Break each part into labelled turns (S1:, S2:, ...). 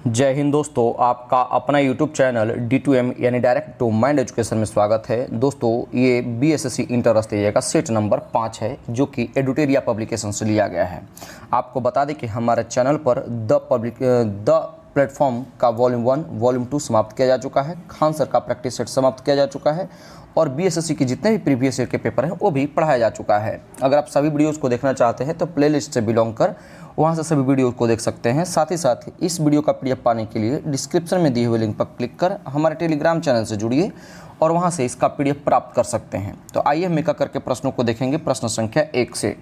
S1: जय हिंद दोस्तों, आपका अपना YouTube चैनल D2M यानी डायरेक्ट टू माइंड एजुकेशन में स्वागत है। दोस्तों ये BSSC इंटर रस्तेजा का सेट नंबर 5 है जो कि एडुटेरिया पब्लिकेशन से लिया गया है। आपको बता दें कि हमारे चैनल पर द प्लेटफॉर्म का वॉल्यूम 1 वॉल्यूम 2 समाप्त किया जा चुका है। खान सर का प्रैक्टिस सेट समाप्त किया जा चुका है और BSSC की जितने भी प्रीवियस ईयर के पेपर हैं वो भी पढ़ाया जा चुका है। अगर आप सभी वीडियोज़ को देखना चाहते हैं तो प्लेलिस्ट से बिलोंग कर वहां से सभी वीडियो को देख सकते हैं। साथ ही साथ इस वीडियो का PDF पाने के लिए डिस्क्रिप्शन में दिए हुए लिंक पर क्लिक कर हमारे टेलीग्राम चैनल से जुड़िए और वहां से इसका PDF प्राप्त कर सकते हैं। तो आइए हम एक करके प्रश्नों को देखेंगे। प्रश्न संख्या 1 से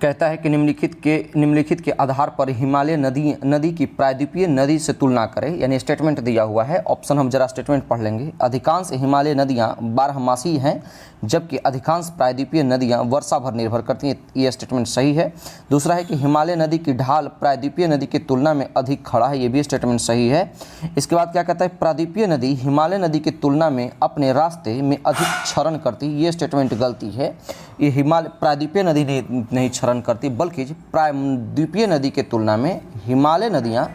S1: कहता है कि निम्नलिखित के आधार पर हिमालय नदी की प्रायद्वीपीय नदी से तुलना करें, यानी स्टेटमेंट दिया हुआ है। ऑप्शन हम जरा स्टेटमेंट पढ़ लेंगे। अधिकांश हिमालय नदियां बारहमासी हैं जबकि अधिकांश प्रायद्वीपीय नदियां वर्षा भर निर्भर करती हैं। ये स्टेटमेंट सही है। दूसरा है कि हिमालय नदी की ढाल प्रायद्वीपीय नदी की तुलना में अधिक खड़ा है। ये भी स्टेटमेंट सही है। इसके बाद क्या कहता है, प्रायद्वीपीय नदी हिमालय नदी की तुलना में अपने रास्ते में अधिक क्षरण करती है। ये स्टेटमेंट गलती है। ये प्रायद्वीपीय नदी नहीं क्षरण करती बल्कि प्रायद्वीपीय नदी के तुलना में हिमालय नदियाँ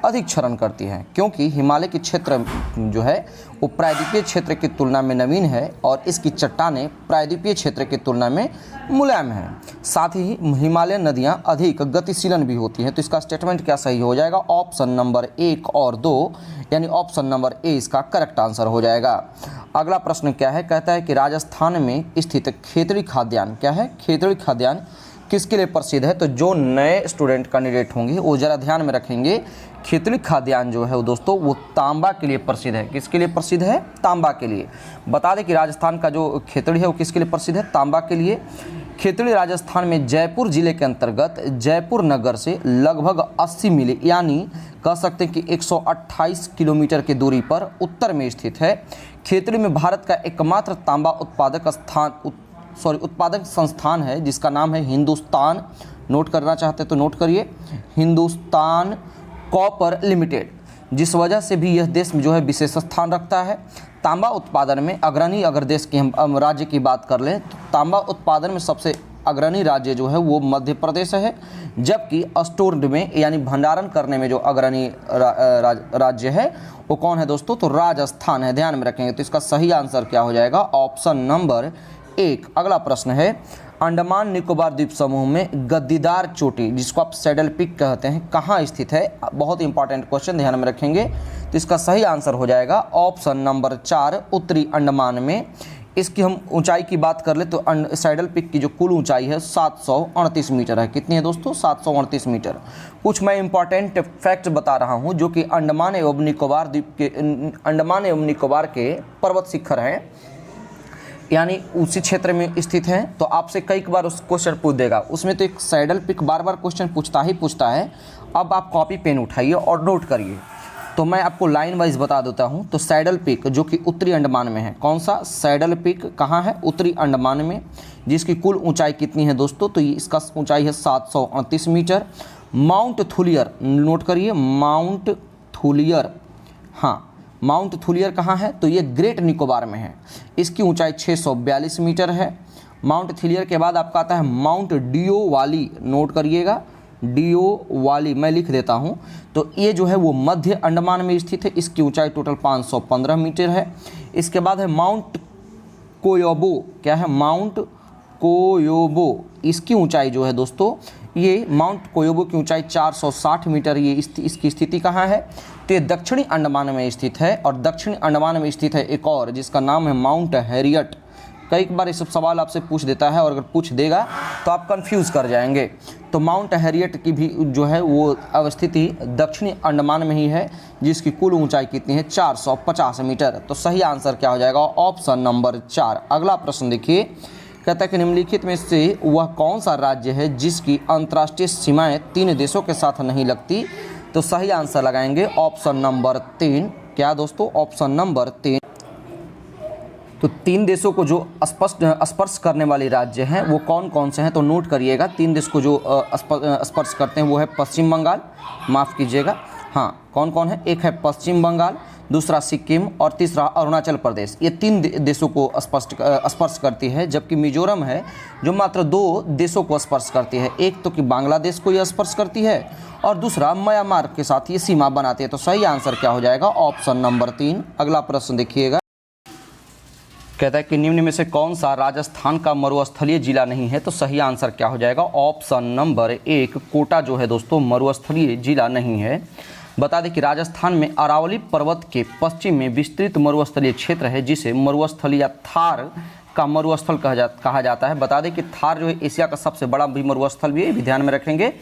S1: अधिक क्षरण करती हैं, क्योंकि हिमालय के क्षेत्र जो है वो प्रायद्वीपीय क्षेत्र की तुलना में नवीन है और इसकी चट्टानें प्रायद्वीपीय क्षेत्र की तुलना में मुलायम हैं। साथ ही हिमालय नदियां अधिक गतिशीलन भी होती हैं। तो इसका स्टेटमेंट क्या सही हो जाएगा? ऑप्शन नंबर 1 और 2 यानी ऑप्शन नंबर ए इसका करेक्ट आंसर हो जाएगा। अगला प्रश्न क्या है, कहता है कि राजस्थान में स्थित खेतड़ी खाद्यान्न क्या है? खेतड़ी खाद्यान्न किसके लिए प्रसिद्ध है? तो जो नए स्टूडेंट कैंडिडेट होंगे वो ज़रा ध्यान में रखेंगे। खेतड़ी खाद्यान्न जो है वो दोस्तों वो तांबा के लिए प्रसिद्ध है। किसके लिए प्रसिद्ध है? तांबा के लिए। बता दें कि राजस्थान का जो खेतड़ी है वो किसके लिए प्रसिद्ध है? तांबा के लिए। खेतड़ी राजस्थान में जयपुर जिले के अंतर्गत जयपुर नगर से लगभग 80 मील यानी कह सकते हैं कि 128 किलोमीटर की दूरी पर उत्तर में स्थित है। खेतड़ी में भारत का एकमात्र तांबा उत्पादक संस्थान है जिसका नाम है हिंदुस्तान। नोट करना चाहते हैं तो नोट करिए, हिंदुस्तान कॉपर लिमिटेड, जिस वजह से भी यह देश में जो है विशेष स्थान रखता है। तांबा उत्पादन में अग्रणी, अगर देश की हम राज्य की बात कर लें तो तांबा उत्पादन में सबसे अग्रणी राज्य जो है वो मध्य प्रदेश है, जबकि स्टोर में यानी भंडारण करने में जो अग्रणी राज्य है वो कौन है दोस्तों? तो राजस्थान है। ध्यान में रखेंगे। तो इसका सही आंसर क्या हो जाएगा? Option number 1। अगला प्रश्न है, अंडमान निकोबार द्वीप समूह में गद्दीदार चोटी जिसको आप सैडल पिक कहते हैं कहाँ स्थित है? बहुत इंपॉर्टेंट क्वेश्चन, ध्यान में रखेंगे। तो इसका सही आंसर हो जाएगा ऑप्शन नंबर 4 उत्तरी अंडमान में। इसकी हम ऊंचाई की बात कर ले तो सैडल पिक की जो कुल ऊंचाई है 738 मीटर है। कितनी है दोस्तों? 738 मीटर। कुछ मैं इंपॉर्टेंट फैक्ट बता रहा हूं जो कि अंडमान एवं निकोबार के पर्वत शिखर हैं, यानी उसी क्षेत्र में स्थित हैं। तो आपसे कई बार उस क्वेश्चन पूछ देगा। उसमें तो एक सैडल पिक बार बार क्वेश्चन पूछता है। अब आप कॉपी पेन उठाइए और नोट करिए। तो मैं आपको लाइन वाइज बता देता हूं। तो सैडल पिक जो कि उत्तरी अंडमान में है, कौन सा सैडल पिक कहाँ है? उत्तरी अंडमान में, जिसकी कुल ऊंचाई कितनी है दोस्तों? तो इसका ऊंचाई है 738 मीटर। माउंट थुलियर, नोट करिए, माउंट थुलियर, हाँ माउंट थुलियर कहाँ है? तो ये ग्रेट निकोबार में है। इसकी ऊंचाई 642 मीटर है। माउंट थुलियर के बाद आपका आता है माउंट डियो वाली, नोट करिएगा, डियो वाली मैं लिख देता हूँ। तो ये जो है वो मध्य अंडमान में स्थित है। इसकी ऊंचाई टोटल 515 मीटर है। इसके बाद है माउंट कोयोबो, क्या है? माउंट कोयोबो, इसकी ऊंचाई जो है दोस्तों, ये माउंट कोयोबो की ऊंचाई 460 मीटर। ये इसकी स्थिति कहाँ है? तो ये दक्षिणी अंडमान में स्थित है। और दक्षिणी अंडमान में स्थित है एक और जिसका नाम है माउंट हैरियट। कई बार ये सब सवाल आपसे पूछ देता है और अगर पूछ देगा तो आप कंफ्यूज कर जाएंगे। तो माउंट हैरियट की भी जो है वो अवस्थिति दक्षिणी अंडमान में ही है, जिसकी कुल ऊंचाई कितनी है? 450 मीटर। तो सही आंसर क्या हो जाएगा? Option number 4। अगला प्रश्न देखिए, कहता है कि निम्नलिखित में से वह कौन सा राज्य है जिसकी अंतर्राष्ट्रीय सीमाएं 3 देशों के साथ नहीं लगती? तो सही आंसर लगाएंगे ऑप्शन नंबर 3। क्या दोस्तों? Option number 3। तो 3 देशों को जो स्पर्श करने वाले राज्य हैं वो कौन कौन से हैं? तो नोट करिएगा। 3 देश को जो स्पर्श करते हैं वो है पश्चिम बंगाल, माफ़ कीजिएगा, हाँ कौन कौन है? एक है पश्चिम बंगाल, दूसरा सिक्किम और तीसरा अरुणाचल प्रदेश। ये 3 देशों को स्पर्श करती है, जबकि मिजोरम है जो मात्र 2 देशों को स्पर्श करती है। एक तो कि बांग्लादेश को ये स्पर्श करती है और दूसरा म्यांमार के साथ ये सीमा बनाती है। तो सही आंसर क्या हो जाएगा? Option number 3। अगला प्रश्न देखिएगा, कहता है कि निम्न में से कौन सा राजस्थान का मरुस्थलीय जिला नहीं है? तो सही आंसर क्या हो जाएगा? ऑप्शन नंबर 1 कोटा जो है दोस्तों मरुस्थलीय जिला नहीं है। बता दें कि राजस्थान में अरावली पर्वत के पश्चिम में विस्तृत मरुस्थलीय क्षेत्र है, जिसे मरुस्थल या थार का मरुस्थल कहा जाता है। बता दें कि थार जो है एशिया का सबसे बड़ा भी मरुस्थल भी है, भी ध्यान में रखेंगे।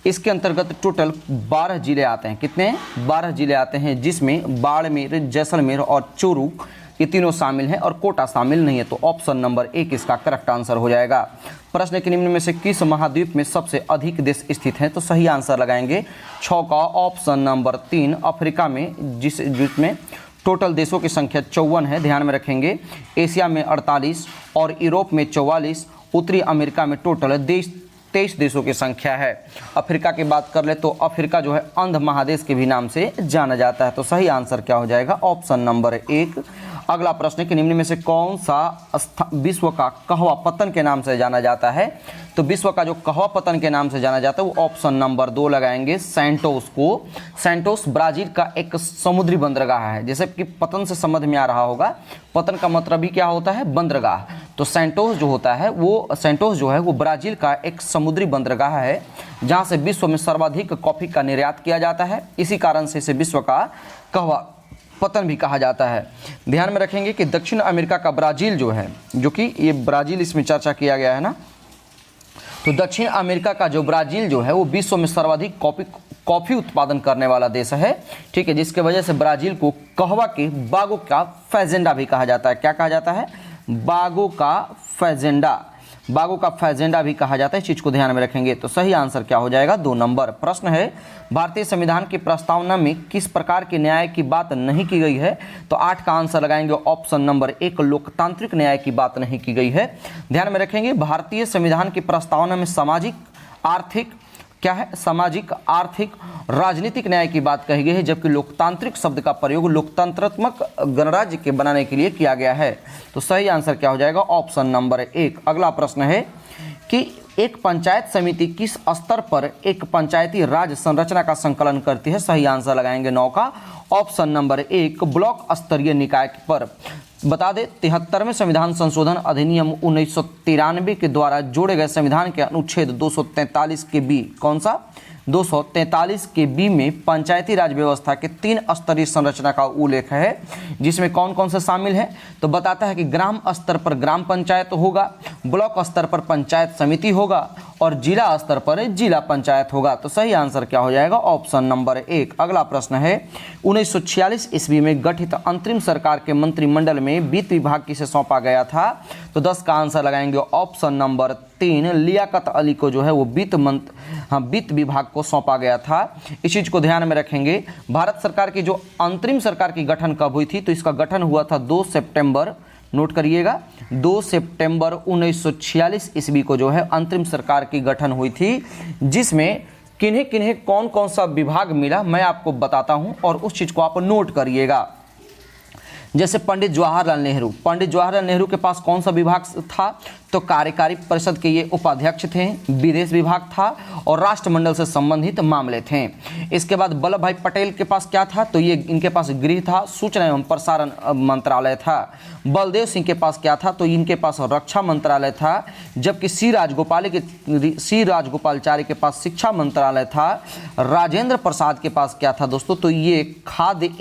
S1: इसके अंतर्गत टोटल 12 जिले आते हैं। कितने? 12 जिले आते हैं, जिसमें बाड़मेर, जैसलमेर और चूरू ये तीनों शामिल हैं और कोटा शामिल नहीं है। तो ऑप्शन नंबर 1 इसका करेक्ट आंसर हो जाएगा। प्रश्न के निम्न में से किस महाद्वीप में सबसे अधिक देश स्थित हैं? तो सही आंसर लगाएंगे 6 का ऑप्शन नंबर 3 अफ्रीका में, जिसमें टोटल देशों की संख्या 54 है, ध्यान में रखेंगे। एशिया में 48 और यूरोप में 44, उत्तरी अमेरिका में टोटल 23 देशों की संख्या है। अफ्रीका की बात कर ले तो अफ्रीका जो है अंध महादेश के भी नाम से जाना जाता है। तो सही आंसर क्या हो जाएगा? Option number 1। अगला प्रश्न है कि निम्न में से कौन सा विश्व का कहवा पतन के नाम से जाना जाता है? तो विश्व का जो कहवा पतन के नाम से जाना जाता है वो ऑप्शन नंबर 2 लगाएंगे, सैंटोस को। सैंटोस ब्राजील का एक समुद्री बंदरगाह है। जैसे कि पतन से समझ में आ रहा होगा, पतन का मतलब ही क्या होता है? बंदरगाह। तो सैंटोस जो होता है वो सैंटोस जो है वो ब्राजील का एक समुद्री बंदरगाह है, जहाँ से विश्व में सर्वाधिक कॉफ़ी का निर्यात किया जाता है। इसी कारण से इसे विश्व का कहवा पतन भी कहा जाता है। ध्यान में रखेंगे कि दक्षिण अमेरिका का ब्राज़ील जो है, जो कि ये ब्राज़ील इसमें चर्चा किया गया है ना, तो दक्षिण अमेरिका का जो ब्राज़ील जो है वो विश्व में सर्वाधिक कॉफ़ी उत्पादन करने वाला देश है, ठीक है, जिसके वजह से ब्राज़ील को कहवा के बागों का फैजेंडा भी कहा जाता है। क्या कहा जाता है? बागों का फैजेंडा। बागों का फैजेंडा भी कहा जाता है, इस चीज़ को ध्यान में रखेंगे। तो सही आंसर क्या हो जाएगा? 2 नंबर। प्रश्न है भारतीय संविधान की प्रस्तावना में किस प्रकार के न्याय की बात नहीं की गई है? तो 8 का आंसर लगाएंगे ऑप्शन नंबर 1 लोकतांत्रिक न्याय की बात नहीं की गई है। ध्यान में रखेंगे भारतीय संविधान की प्रस्तावना में सामाजिक आर्थिक क्या है? सामाजिक आर्थिक राजनीतिक न्याय की बात कही गई है, जबकि लोकतांत्रिक शब्द का प्रयोग लोकतंत्रात्मक गणराज्य के बनाने के लिए किया गया है। तो सही आंसर क्या हो जाएगा? Option number 1। अगला प्रश्न है कि एक पंचायत समिति किस स्तर पर एक पंचायती राज संरचना का संकलन करती है? सही आंसर लगाएंगे 9 का ऑप्शन नंबर 1 ब्लॉक स्तरीय निकाय पर। बता दें 73वें संविधान संशोधन अधिनियम 1993 के द्वारा जोड़े गए संविधान के अनुच्छेद 243 के बी, कौन सा? 243 के बी में पंचायती राज व्यवस्था के 3 स्तरीय संरचना का उल्लेख है, जिसमें कौन कौन से शामिल है? तो बताता है कि ग्राम स्तर पर ग्राम पंचायत होगा, ब्लॉक स्तर पर पंचायत समिति होगा और जिला स्तर पर जिला पंचायत होगा। तो सही आंसर क्या हो जाएगा? Option number 1। अगला प्रश्न है 1946 ईस्वी में गठित अंतरिम सरकार के मंत्रिमंडल में वित्त विभाग किसे सौंपा गया था? तो 10 का आंसर लगाएंगे ऑप्शन नंबर 3 लियाकत अली को जो है वो वित्त विभाग को सौंपा गया था। इस चीज़ को ध्यान में रखेंगे। भारत सरकार की जो अंतरिम सरकार की गठन कब हुई थी? तो इसका गठन हुआ था 2 सितंबर, नोट करिएगा, 2 सितंबर 1946 ईस्वी को जो है अंतरिम सरकार की गठन हुई थी, जिसमें किन्हें किन्हें कौन कौन सा विभाग मिला मैं आपको बताता हूं और उस चीज़ को आप नोट करिएगा। जैसे पंडित जवाहरलाल नेहरू के पास कौन सा विभाग था? तो कार्यकारी परिषद के ये उपाध्यक्ष थे, विदेश विभाग था और राष्ट्रमंडल से संबंधित मामले थे। इसके बाद वल्लभ भाई पटेल के पास क्या था? तो ये इनके पास गृह था, सूचना एवं प्रसारण मंत्रालय था। बलदेव सिंह के पास क्या था? तो इनके पास रक्षा मंत्रालय था। जबकि सी राजगोपालचारी के पास शिक्षा मंत्रालय था। राजेंद्र प्रसाद के पास क्या था दोस्तों? तो ये खाद्य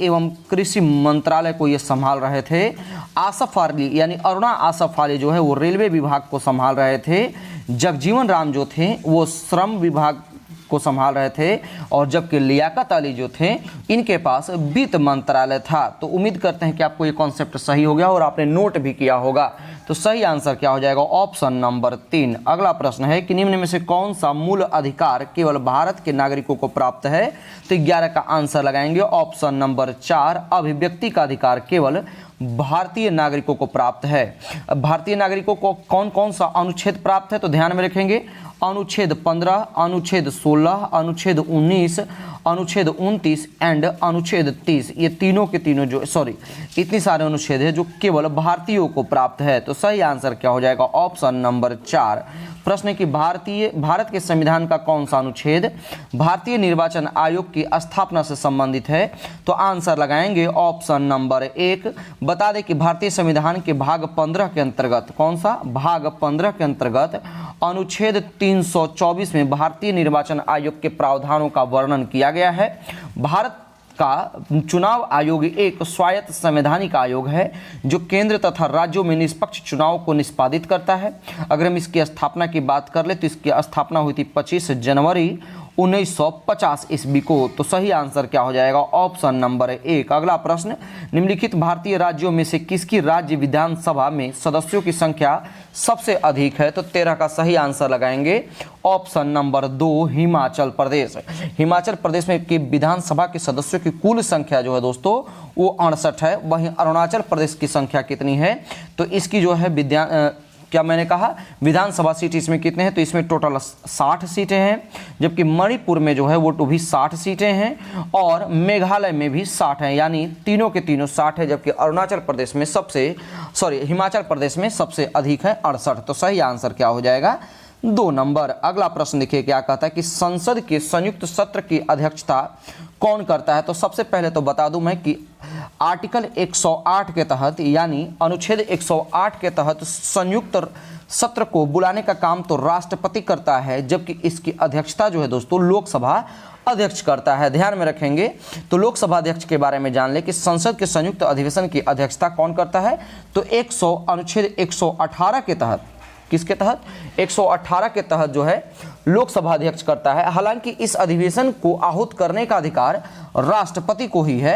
S1: एवं कृषि मंत्रालय को ये संभाल रहे थे। आसफ अली यानी अरुणा आसफ अली जो है वो रेलवे विभाग को संभाल रहे थे। जगजीवन राम जो थे वो श्रम विभाग को संभाल रहे थे और जबकि लियाकत अली जो थे इनके पास वित्त मंत्रालय था। तो उम्मीद करते हैं कि आपको ये कॉन्सेप्ट सही हो गया और आपने नोट भी किया होगा। तो सही आंसर क्या हो जाएगा? Option number 3। अगला प्रश्न है कि निम्न में से कौन सा मूल अधिकार केवल भारत के नागरिकों को प्राप्त है? तो 11 का आंसर लगाएंगे ऑप्शन नंबर 4 अभिव्यक्ति का अधिकार केवल भारतीय नागरिकों को प्राप्त है। भारतीय नागरिकों को कौन कौन सा अनुच्छेद प्राप्त है? तो ध्यान में रखेंगे अनुच्छेद 15, अनुच्छेद 16, अनुच्छेद 19, अनुच्छेद 29 एंड अनुच्छेद 30, ये तीनों के तीनों जो इतनी सारे अनुच्छेद है जो केवल भारतीयों को प्राप्त है। तो सही आंसर क्या हो जाएगा? Option number 4। प्रश्न है कि भारत के संविधान का कौन सा अनुच्छेद भारतीय निर्वाचन आयोग की स्थापना से संबंधित है? तो आंसर लगाएंगे ऑप्शन नंबर 1। बता दें कि भारतीय संविधान के भाग 15 के अंतर्गत, कौन सा भाग 15 के अंतर्गत अनुच्छेद 324 में भारतीय निर्वाचन आयोग के प्रावधानों का वर्णन किया गया है। भारत का चुनाव आयोग एक स्वायत्त संवैधानिक आयोग है जो केंद्र तथा राज्यों में निष्पक्ष चुनाव को निष्पादित करता है। अगर हम इसकी स्थापना की बात कर ले तो इसकी स्थापना हुई थी 25 जनवरी 1950 ईस्वी को। तो सही आंसर क्या हो जाएगा? Option number 1। अगला प्रश्न, निम्नलिखित भारतीय राज्यों में से किसकी राज्य विधानसभा में सदस्यों की संख्या सबसे अधिक है? तो 13 का सही आंसर लगाएंगे ऑप्शन नंबर 2, हिमाचल प्रदेश। हिमाचल प्रदेश में की विधानसभा के सदस्यों की कुल संख्या जो है दोस्तों वो 68 है। वहीं अरुणाचल प्रदेश की संख्या कितनी है? तो इसकी जो है क्या मैंने कहा विधानसभा सीट इसमें कितने हैं? तो इसमें टोटल 60 सीटें हैं, जबकि मणिपुर में जो है वो भी 60 सीटें हैं और मेघालय में भी 60 हैं, यानी तीनों के तीनों 60 है। जबकि अरुणाचल प्रदेश में हिमाचल प्रदेश में सबसे अधिक है 68। तो सही आंसर क्या हो जाएगा? 2 नंबर। अगला प्रश्न देखिए क्या कहता है कि संसद के संयुक्त सत्र की अध्यक्षता कौन करता है? तो सबसे पहले तो बता दूं मैं कि आर्टिकल 108 के तहत, यानी अनुच्छेद 108 के तहत संयुक्त सत्र को बुलाने का काम तो राष्ट्रपति करता है, जबकि इसकी अध्यक्षता जो है दोस्तों लोकसभा अध्यक्ष करता है। ध्यान में रखेंगे। तो लोकसभा अध्यक्ष के बारे में जान ले कि संसद के संयुक्त अधिवेशन की अध्यक्षता कौन करता है? तो अनुच्छेद 118 के तहत, किसके तहत? 118 के तहत जो है लोकसभा अध्यक्ष करता है। हालांकि इस अधिवेशन को आहूत करने का अधिकार राष्ट्रपति को ही है।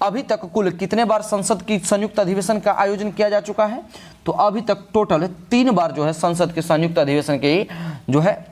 S1: अभी तक कुल कितने बार संसद की संयुक्त अधिवेशन का आयोजन किया जा चुका है? तो अभी तक टोटल 3 बार जो है संसद के संयुक्त अधिवेशन के जो है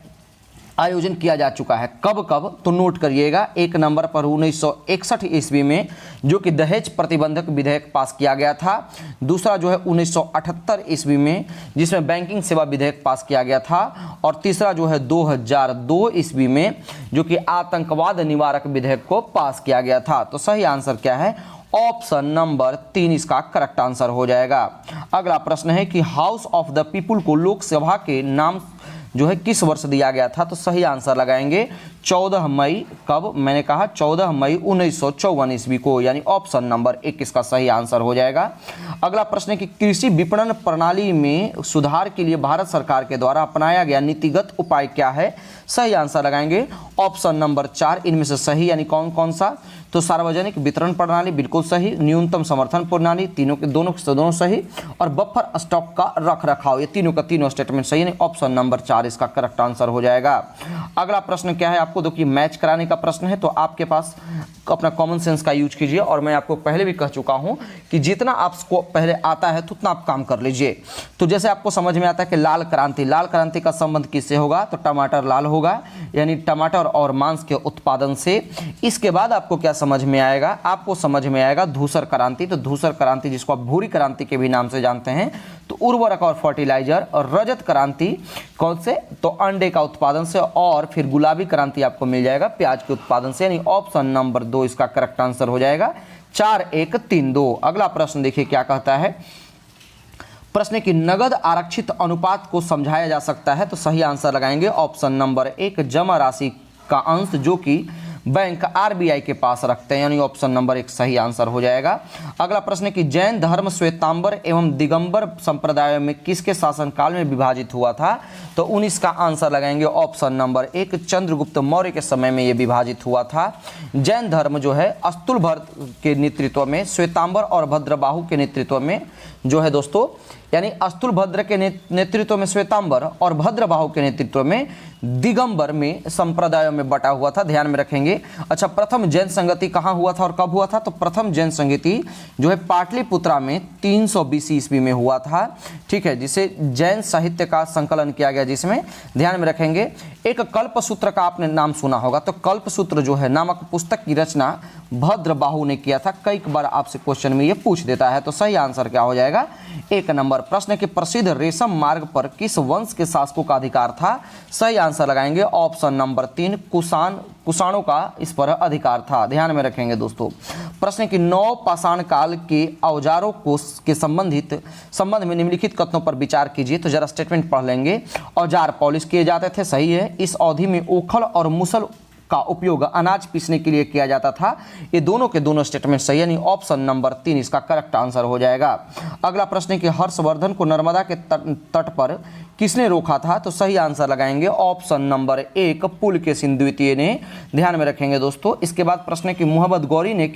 S1: आयोजन किया जा चुका है। कब कब? तो नोट करिएगा। 1 नंबर पर 1961 ईस्वी में जो कि दहेज प्रतिबंधक विधेयक पास किया गया था। दूसरा जो है 1978 ईस्वी में जिसमें बैंकिंग सेवा विधेयक पास किया गया था। और तीसरा जो है 2002 ईस्वी में जो कि आतंकवाद निवारक विधेयक को पास किया गया था। तो सही आंसर क्या है? ऑप्शन नंबर 3 इसका करेक्ट आंसर हो जाएगा। अगला प्रश्न है कि हाउस ऑफ द पीपुल को लोकसभा के नाम जो है किस वर्ष दिया गया था? तो सही आंसर लगाएंगे 14 मई। कब? मैंने कहा 14 मई 1954 ईस्वी को, यानी ऑप्शन नंबर 1 इसका सही आंसर हो जाएगा। अगला प्रश्न है कि कृषि विपणन प्रणाली में सुधार के लिए भारत सरकार के द्वारा अपनाया गया नीतिगत उपाय क्या है? सही आंसर लगाएंगे ऑप्शन नंबर 4। इनमें से सही यानी कौन कौन सा? तो सार्वजनिक वितरण प्रणाली बिल्कुल सही, न्यूनतम समर्थन प्रणाली दोनों सही, और बफर स्टॉक का रख रखाव, ये तीनों का तीनों स्टेटमेंट सही है। ऑप्शन नंबर 4 इसका करेक्ट आंसर हो जाएगा। अगला प्रश्न क्या है? आपको देखिए मैच कराने का प्रश्न है, तो आपके पास अपना कॉमन सेंस का यूज कीजिए। और मैं आपको पहले भी कह चुका हूं कि जितना आपको पहले आता है तो उतना आप काम कर लीजिए। तो जैसे आपको समझ में आता है कि लाल क्रांति का संबंध किससे होगा? तो टमाटर लाल होगा, यानी टमाटर और मांस के उत्पादन से। इसके बाद आपको क्या समझ में आएगा? आपको समझ में आएगा धूसर क्रांति। तो धूसर क्रांति जिसको आप भूरी क्रांति के भी नाम से जानते हैं, तो उर्वरक और फर्टिलाइजर। और रजत क्रांति कौन से? तो अंडे का उत्पादन से। और फिर गुलाबी क्रांति आपको मिल जाएगा प्याज के उत्पादन से, यानी ऑप्शन नंबर 2 इसका करेक्ट आंसर हो जाएगा। 4-1-3-2। अगला प्रश्न देखिए क्या कहता है। प्रश्न की नगद आरक्षित अनुपात को समझाया जा सकता है? तो सही आंसर लगाएंगे ऑप्शन नंबर 1, जमा राशि का अंश जो कि बैंक आरबीआई के पास रखते हैं, यानी ऑप्शन नंबर 1 सही आंसर हो जाएगा। अगला प्रश्न है कि जैन धर्म श्वेतांबर एवं दिगंबर संप्रदायों में किसके शासनकाल में विभाजित हुआ था? तो 19 का आंसर लगाएंगे ऑप्शन नंबर 1, चंद्रगुप्त मौर्य के समय में यह विभाजित हुआ था। जैन धर्म जो है अस्तुलभद्र के नेतृत्व में, श्वेतांबर और भद्रबाहु के नेतृत्व में जो है दोस्तों, यानी अस्तुलभद्र के नेतृत्व में श्वेतांबर और भद्रबाहु के नेतृत्व में दिगंबर में संप्रदायों में बटा हुआ था। ध्यान में रखेंगे। अच्छा, प्रथम जैन संगति कहाँ हुआ था और कब हुआ था? तो प्रथम जैन संगति जो है पाटलिपुत्रा में 320 ईस्वी में हुआ था। ठीक है, जिसे जैन साहित्य का संकलन किया गया, जिसमें ध्यान में रखेंगे एक कल्पसूत्र का आपने नाम सुना होगा। तो कल्पसूत्र जो है नामक पुस्तक की रचना भद्रबाहु ने किया था। कई बार आपसे क्वेश्चन में ये पूछ देता है। तो सही आंसर क्या हो जाएगा? 1 नंबर। प्रश्न के प्रसिद्ध रेशम मार्ग पर किस वंश के शासकों का अधिकार था? सही आंसर लगाएंगे ऑप्शन नंबर 3, कुषाण कुषाणों का इस पर अधिकार था, ध्यान में रखेंगे दोस्तों। प्रश्न है कि नवपाषाण काल के औजारों को के संबंध में निम्नलिखित कथनों पर विचार कीजिए। तो जरा स्टेटमेंट पढ़ लेंगे। औजार पॉलिश किए जाते थे, सही है। इस अवधि में ओखल और मुसल का उपयोग अनाज पीसने के लिए किया जाता था। ये दोनों के दोनों स्टेटमेंट सही है, यानी ऑप्शन नंबर 3 इसका करेक्ट आंसर हो जाएगा। अगला प्रश्न है कि हर्षवर्धन को नर्मदा के तट पर किसने रोका था? तो सही आंसर लगाएंगे ऑप्शन नंबर 1 पुलकेशिन द्वितीय ने, ध्यान में रखेंगे दोस्तों। इसके बाद प्रश्न है कि मोहम्मद गौरी ने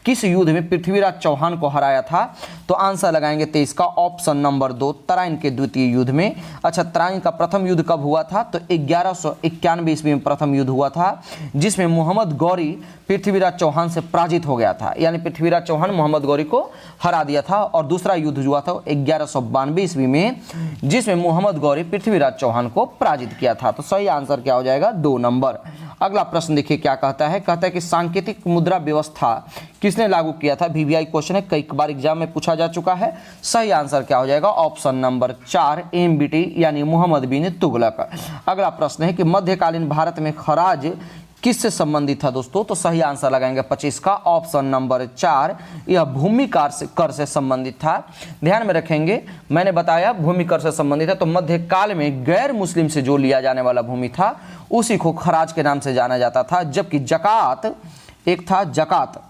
S1: किस युद्ध में पृथ्वीराज चौहान को हराया था? तो आंसर लगाएंगे 23 का ऑप्शन नंबर 2 तराइन के द्वितीय युद्ध में। अच्छा, तराइन का प्रथम युद्ध कब हुआ था? तो 1191 ईस्वी में प्रथम युद्ध हुआ था, जिसमें मोहम्मद गौरी पृथ्वीराज चौहान से पराजित हो गया था, यानी पृथ्वीराज चौहान मोहम्मद गौरी को हरा दिया था। और दूसरा युद्ध हुआ था 1192 ईस्वी में, जिसमें मोहम्मद गौरी पृथ्वीराज चौहान को पराजित किया था। तो सही आंसर क्या हो जाएगा? 2 नंबर। अगला प्रश्न देखिए क्या कहता है। कहता है कि सांकेतिक मुद्रा व्यवस्था किसने लागू किया था? वीवीआई क्वेश्चन है, कई बार एग्जाम में पूछा जा चुका है। सही आंसर क्या हो जाएगा? ऑप्शन नंबर 4 MBT यानी मोहम्मद बिन तुगलक। अगला प्रश्न है कि मध्यकालीन भारत में खराज किससे संबंधित था दोस्तों? तो सही आंसर लगाएंगे 25 का ऑप्शन नंबर 4, यह भूमि कर से संबंधित था। ध्यान में रखेंगे, मैंने बताया भूमि कर से संबंधित है। तो मध्यकाल में गैर मुस्लिम से जो लिया जाने वाला भूमि था उसी को खराज के नाम से जाना जाता था, जबकि जकात एक था, जकात,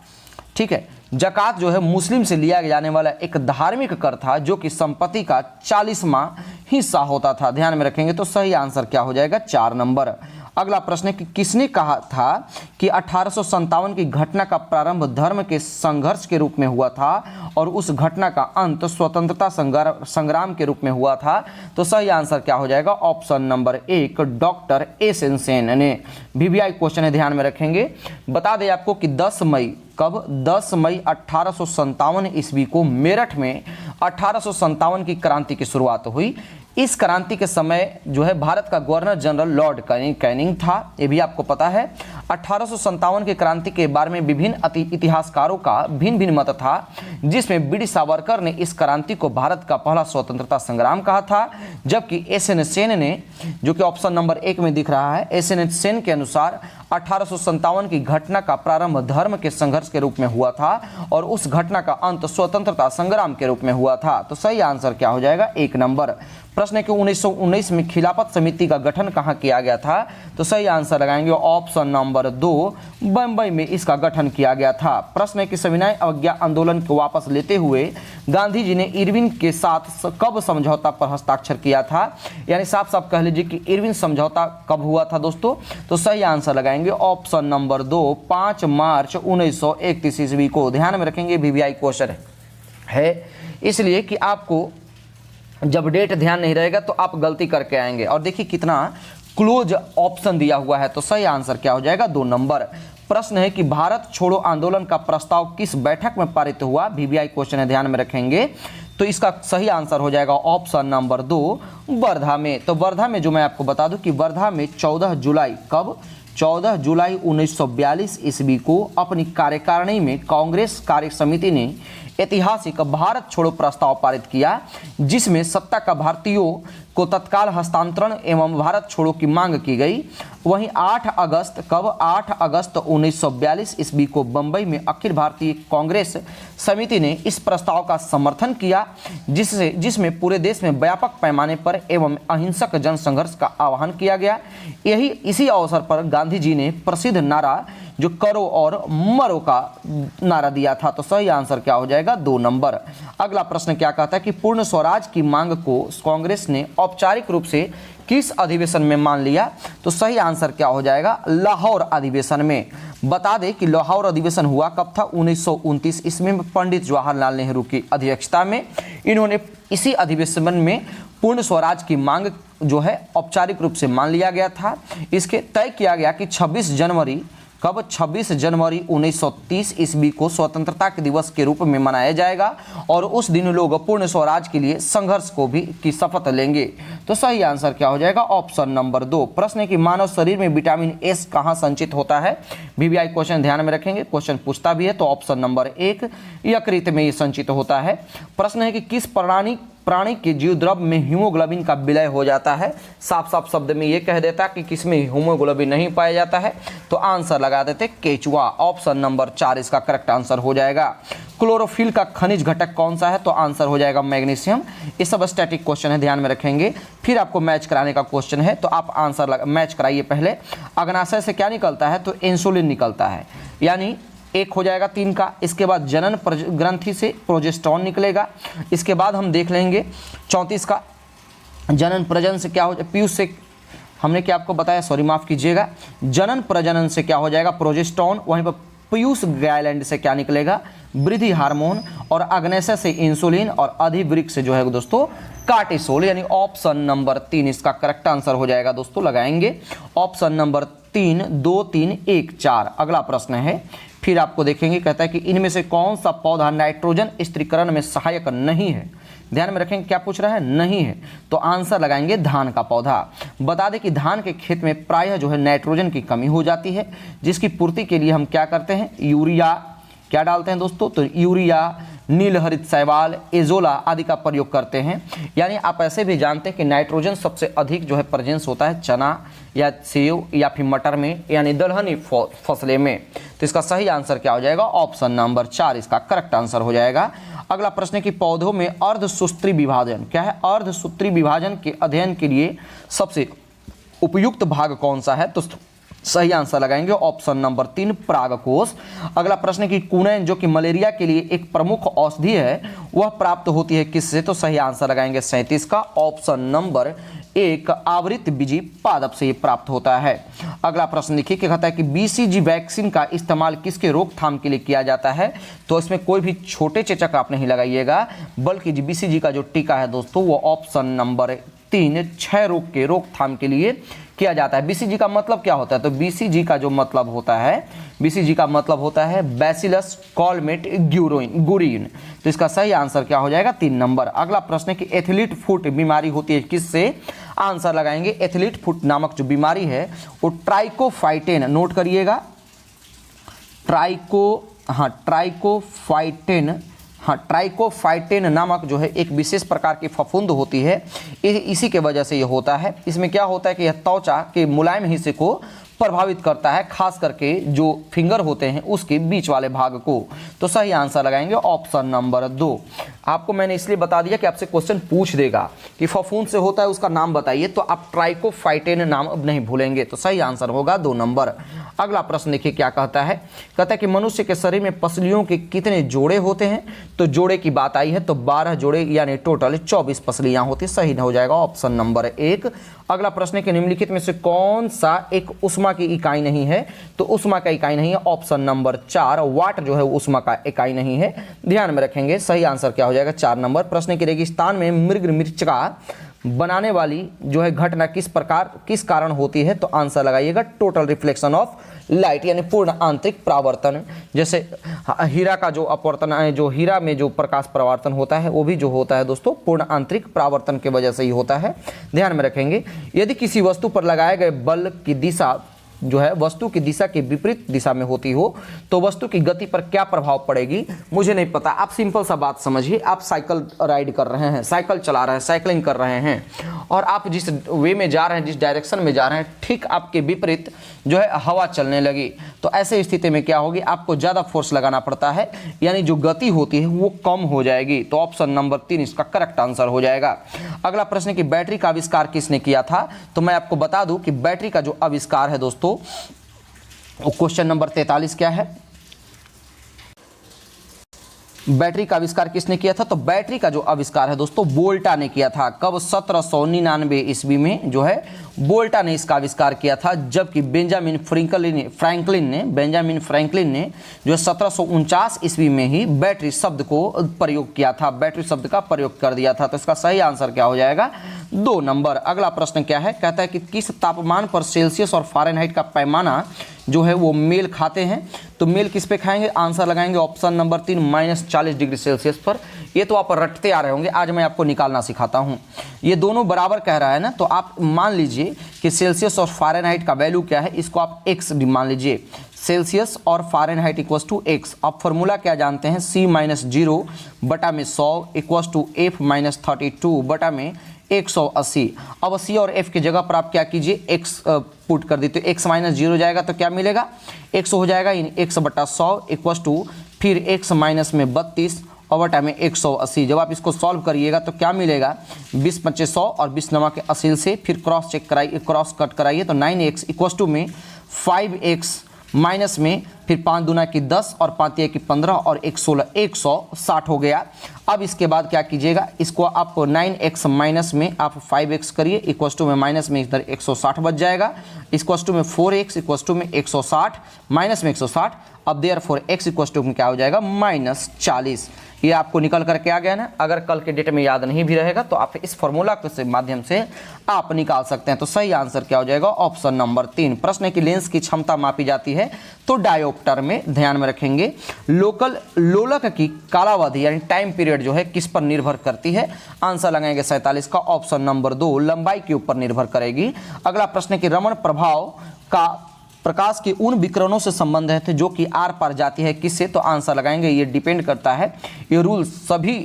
S1: ठीक है। जकात जो है मुस्लिम से लिया जाने वाला एक धार्मिक कर था, जो कि संपत्ति का 40वां हिस्सा होता था। ध्यान में रखेंगे। तो सही आंसर क्या हो जाएगा? 4 नंबर। अगला प्रश्न है कि किसने कहा था कि 1857 की घटना का प्रारंभ धर्म के संघर्ष के रूप में हुआ था और उस घटना का अंत स्वतंत्रता संग्राम के रूप में हुआ था? तो सही आंसर क्या हो जाएगा? Option number 1 doctor S N. Sen ने। वीवीआई क्वेश्चन है, ध्यान में रखेंगे। बता दें आपको कि 10 मई 1857 ईस्वी को मेरठ में 1857 की क्रांति की शुरुआत हुई। इस क्रांति के समय जो है भारत का गवर्नर जनरल लॉर्ड कैनिंग था, ये भी आपको पता है। 1857 की क्रांति के बारे में विभिन्न इतिहासकारों का भिन्न मत था, जिसमें बी डी सावरकर ने इस क्रांति को भारत का पहला स्वतंत्रता संग्राम कहा था, जबकि एस.एन. सेन ने, जो कि ऑप्शन नंबर 1 में दिख रहा है, एस.एन. सेन के अनुसार 1857 की घटना का प्रारंभ धर्म के संघर्ष के रूप में हुआ था और उस घटना का अंत स्वतंत्रता संग्राम के रूप में हुआ था। तो सही आंसर क्या हो जाएगा? 1 नंबर। प्रश्न है कि 1919 में खिलाफत समिति का गठन कहाँ किया गया था? तो सही आंसर लगाएंगे ऑप्शन नंबर 2 बंबई में इसका गठन किया गया था। प्रश्न है कि सविनय अवज्ञा आंदोलन को वापस लेते हुए गांधी जी ने इरविन के साथ कब समझौता पर हस्ताक्षर किया था? यानी साफ साफ कह लीजिए कि इरविन समझौता कब हुआ था दोस्तों? तो सही आंसर लगाएंगे ऑप्शन नंबर 2 5 मार्च 1931 ईस्वी को। ध्यान में रखेंगे, वीवीआई क्वेश्चन है, इसलिए कि आपको जब डेट ध्यान नहीं रहेगा तो आप गलती करके आएंगे। और देखिए कितना क्लोज ऑप्शन दिया हुआ है। तो सही आंसर क्या हो जाएगा? 2 नंबर। प्रश्न है कि भारत छोड़ो आंदोलन का प्रस्ताव किस बैठक में पारित हुआ? वीवीआई क्वेश्चन है, ध्यान में रखेंगे। तो इसका सही आंसर हो जाएगा ऑप्शन नंबर 2 वर्धा में। तो वर्धा में जो मैं आपको बता दूं कि वर्धा में 14 जुलाई 1942 ईस्वी को अपनी कार्यकारिणी में कांग्रेस कार्य समिति ने ऐतिहासिक भारत छोड़ो प्रस्ताव पारित किया, जिसमें सत्ता का भारतीयों को तत्काल हस्तांतरण एवं भारत छोड़ो की मांग की गई। वहीं 8 अगस्त 1942 ईस्वी को बंबई में अखिल भारतीय कांग्रेस समिति ने इस प्रस्ताव का समर्थन किया, जिसमें पूरे देश में व्यापक पैमाने पर एवं अहिंसक जन संघर्ष का आह्वान किया गया। इसी अवसर पर गांधी जी ने प्रसिद्ध नारा जो करो और मरो का नारा दिया था। तो सही आंसर क्या हो जाएगा? 2 नंबर। अगला प्रश्न क्या कहता है कि पूर्ण स्वराज की मांग को कांग्रेस ने औपचारिक रूप से किस अधिवेशन में मान लिया? तो सही आंसर क्या हो जाएगा? लाहौर अधिवेशन में। बता दें कि लाहौर अधिवेशन हुआ कब था? 1929 ईस्वी में पंडित जवाहरलाल नेहरू की अध्यक्षता में। इन्होंने इसी अधिवेशन में पूर्ण स्वराज की मांग जो है औपचारिक रूप से मान लिया गया था। इसके तय किया गया कि 26 जनवरी 1930 ईस्वी को स्वतंत्रता के दिवस के रूप में मनाया जाएगा और उस दिन लोग पूर्ण स्वराज के लिए संघर्ष की शपथ लेंगे। तो सही आंसर क्या हो जाएगा? Option number 2। प्रश्न है कि मानव शरीर में विटामिन एस कहाँ संचित होता है? वीवीआई क्वेश्चन ध्यान में रखेंगे, क्वेश्चन पूछता भी है। तो ऑप्शन नंबर 1 यकृत में ये संचित होता है। प्रश्न है कि किस प्राणी प्राणी के जीव द्रव में हीमोग्लोबिन का विलय हो जाता है। साफ साफ शब्द में ये कह देता कि किसमें हीमोग्लोबिन नहीं पाया जाता है, तो आंसर लगा देते केचुआ। ऑप्शन नंबर 4 इसका करेक्ट आंसर हो जाएगा। क्लोरोफिल का खनिज घटक कौन सा है, तो आंसर हो जाएगा मैग्नीशियम। ये सब स्टैटिक क्वेश्चन है, ध्यान में रखेंगे। फिर आपको मैच कराने का क्वेश्चन है, तो आप आंसर मैच कराइए। पहले अग्नाशय से क्या निकलता है, तो इंसुलिन निकलता है, यानी एक हो जाएगा 3 का। इसके बाद जनन ग्रंथि से प्रोजेस्टेरॉन निकलेगा। इसके बाद हम देख लेंगे 34 का, जनन प्रजनन से क्या हो जाए, पीयूष से हमने क्या आपको बताया, सॉरी माफ कीजिएगा, जनन प्रजनन से क्या हो जाएगा, प्रोजेस्टेरॉन। वहीं पर पीयूष ग्लैंड से क्या निकलेगा, वृद्धि हार्मोन। और अग्नाशय से इंसुलिन और अधिवृक्क से जो है दोस्तों कार्टिसोल, यानी ऑप्शन नंबर 3 इसका करेक्ट आंसर हो जाएगा दोस्तों। लगाएंगे ऑप्शन नंबर 3, 2, 3, 1, 4। अगला प्रश्न है, फिर आपको देखेंगे, कहता है कि इनमें से कौन सा पौधा नाइट्रोजन स्थिरीकरण में सहायक नहीं है। ध्यान में रखेंगे, क्या पूछ रहा है, नहीं है, तो आंसर लगाएंगे धान का पौधा। बता दें कि धान के खेत में प्रायः जो है नाइट्रोजन की कमी हो जाती है, जिसकी पूर्ति के लिए हम क्या करते हैं, यूरिया क्या डालते हैं दोस्तों, तो यूरिया, नीलहरित शैवाल, एजोला आदि का प्रयोग करते हैं। यानी आप ऐसे भी जानते हैं कि नाइट्रोजन सबसे अधिक जो है प्रेजेंस होता है चना या सेव या फिर मटर में, यानी दलहनी फसलें में। तो इसका सही आंसर क्या हो जाएगा, ऑप्शन नंबर 4 इसका करेक्ट आंसर हो जाएगा। अगला प्रश्न है कि पौधों में अर्धसूत्री विभाजन क्या है, अर्धसूत्री विभाजन के अध्ययन के लिए सबसे उपयुक्त भाग कौन सा है, तो सही आंसर लगाएंगे ऑप्शन नंबर 3 परागकोश। अगला प्रश्न है कि कुनैन जो कि मलेरिया के लिए एक प्रमुख औषधि है, वह प्राप्त होती है किससे, तो सही आंसर लगाएंगे 37 का ऑप्शन नंबर 1 आवृत बीजी पादप से प्राप्त होता है। अगला प्रश्न देखिए, क्या कहता है कि बीसीजी वैक्सीन का इस्तेमाल किसके रोकथाम के लिए किया जाता है, तो इसमें कोई भी छोटे चेचक आप नहीं लगाइएगा, बल्कि बीसीजी का जो टीका है दोस्तों वो ऑप्शन नंबर 3 क्षय रोग के रोकथाम के लिए किया जाता है। बीसीजी का मतलब क्या होता है, तो बीसीजी का जो मतलब होता है, बीसीजी का मतलब होता है बैसिलस कॉलमेट गुरिन। तो इसका सही आंसर क्या हो जाएगा, 3 नंबर। अगला प्रश्न है कि एथलीट फुट बीमारी होती है किससे, आंसर लगाएंगे एथलीट फुट नामक जो बीमारी है वो ट्राइकोफाइटेन, नोट करिएगा, ट्राइकोफाइटेन नामक जो है एक विशेष प्रकार की फफूंद होती है, इसी के वजह से ये होता है। इसमें क्या होता है कि यह त्वचा के मुलायम हिस्से को प्रभावित करता है, खास करके जो फिंगर होते हैं उसके बीच वाले भाग को। तो सही आंसर लगाएंगे ऑप्शन नंबर 2। आपको मैंने इसलिए बता दिया कि आपसे क्वेश्चन पूछ देगा कि फफूंद से होता है उसका नाम बताइए, तो आप ट्राइकोफाइटेन नाम अब नहीं भूलेंगे, तो सही आंसर होगा 2 नंबर। अगला प्रश्न देखिए क्या कहता है, कहता है कि मनुष्य के शरीर में पसलियों के कितने जोड़े होते हैं, तो जोड़े की बात आई है तो 12 जोड़े यानी टोटल 24 पसलियां होती, सही हो जाएगा ऑप्शन नंबर 1। अगला प्रश्न है कि निम्नलिखित में से कौन सा एक उष्मा की इकाई नहीं है, तो उष्मा का इकाई नहीं है ऑप्शन नंबर 4 वाट जो है उष्मा का इकाई नहीं है। ध्यान में रखेंगे, सही आंसर क्या हो जाएगा 4 नंबर। प्रश्न की रेगिस्तान में मृग मृचिका बनाने वाली जो है घटना किस कारण होती है, तो आंसर लगाइएगा टोटल रिफ्लेक्शन ऑफ लाइट, यानी पूर्ण आंतरिक परावर्तन। जैसे हीरा का जो अपवर्तन है, जो हीरा में जो प्रकाश परावर्तन होता है वो भी जो होता है दोस्तों पूर्ण आंतरिक परावर्तन की वजह से ही होता है। ध्यान में रखेंगे, यदि किसी वस्तु पर लगाए गए बल की दिशा जो है वस्तु की दिशा के विपरीत दिशा में होती हो, तो वस्तु की गति पर क्या प्रभाव पड़ेगी, मुझे नहीं पता। आप सिंपल सा बात समझिए, आप साइकिल राइड कर रहे हैं, साइकिल चला रहे हैं, साइकिलिंग कर रहे हैं, और आप जिस वे में जा रहे हैं, जिस डायरेक्शन में जा रहे हैं, ठीक आपके विपरीत जो है हवा चलने लगी, तो ऐसे स्थिति में क्या होगी, आपको ज़्यादा फोर्स लगाना पड़ता है, यानी जो गति होती है वो कम हो जाएगी। तो ऑप्शन नंबर 3 इसका करेक्ट आंसर हो जाएगा। अगला प्रश्न कि बैटरी का आविष्कार किसने किया था, तो मैं आपको बता दूं कि बैटरी का जो आविष्कार है दोस्तों, क्वेश्चन नंबर 43 क्या है, बैटरी का आविष्कार किसने किया था, तो बैटरी का जो आविष्कार है दोस्तों वोल्टा ने किया था। कब, 1799 ईस्वी में जो है वोल्टा ने इसका आविष्कार किया था, जबकि बेंजामिन फ्रैंकलिन ने जो है 1749 ईस्वी में ही बैटरी शब्द को प्रयोग किया था, बैटरी शब्द का प्रयोग कर दिया था। तो इसका सही आंसर क्या हो जाएगा 2 नंबर। अगला प्रश्न क्या है, कहता है कि किस तापमान पर सेल्सियस और फ़ारेनहाइट का पैमाना जो है वो मेल खाते हैं, तो मेल किस पे खाएंगे, आंसर लगाएंगे ऑप्शन नंबर 3 -40 डिग्री सेल्सियस पर। ये तो आप रटते आ रहे होंगे, आज मैं आपको निकालना सिखाता हूँ। ये दोनों बराबर कह रहा है ना, तो आप मान लीजिए कि सेल्सियस और फ़ारेनहाइट का वैल्यू क्या है, इसको आप x मान लीजिए, सेल्सियस और फ़ारेनहाइट इक्वस टू एक्स। आप फॉर्मूला क्या जानते हैं, C-0 बटा में 100 इक्वस टू F-32 बटा में 180। अब C और F की जगह पर आप क्या कीजिए, x पुट कर दीजिए, तो x-0 जाएगा तो क्या मिलेगा, x हो जाएगा, x बटा 100 इक्वस टू फिर x माइनस में 32 और बटा में 180। जब आप इसको सॉल्व करिएगा तो क्या मिलेगा, 20 25 100 और 20 9 के असील से फिर क्रॉस चेक कराइए, क्रॉस कट कराइए, तो 9x इक्वस टू में 5x माइनस में फिर 5 दूना की 10 और 5 की 15 और 1 16 160 हो गया। अब इसके बाद क्या कीजिएगा, इसको आप 9x माइनस में आप 5x करिए, इक्वस टू में माइनस में इधर 160 बच जाएगा, इक्वस टू में 4x इक्वस टू में 160 माइनस में 160। अब देयरफॉर x इक्वस टू में क्या हो जाएगा, -40। ये आपको निकल करके आ गया ना। अगर कल के डेट में याद नहीं भी रहेगा तो आप इस फॉर्मूला के माध्यम से आप निकाल सकते हैं। तो सही आंसर क्या हो जाएगा, ऑप्शन नंबर 3। प्रश्न की लेंस की क्षमता मापी जाती है तो डायोप्टर में, ध्यान में रखेंगे। लोलक की कालावधि यानी टाइम पीरियड जो है किस पर निर्भर करती है, आंसर लगाएंगे 47 का, ऑप्शन नंबर 2 लंबाई के ऊपर निर्भर करेगी। अगला प्रश्न की रमण प्रभाव का प्रकाश के उन विकिरणों से संबंध है जो कि आर पार जाती है, किससे, तो आंसर लगाएंगे ये डिपेंड करता है, ये रूल सभी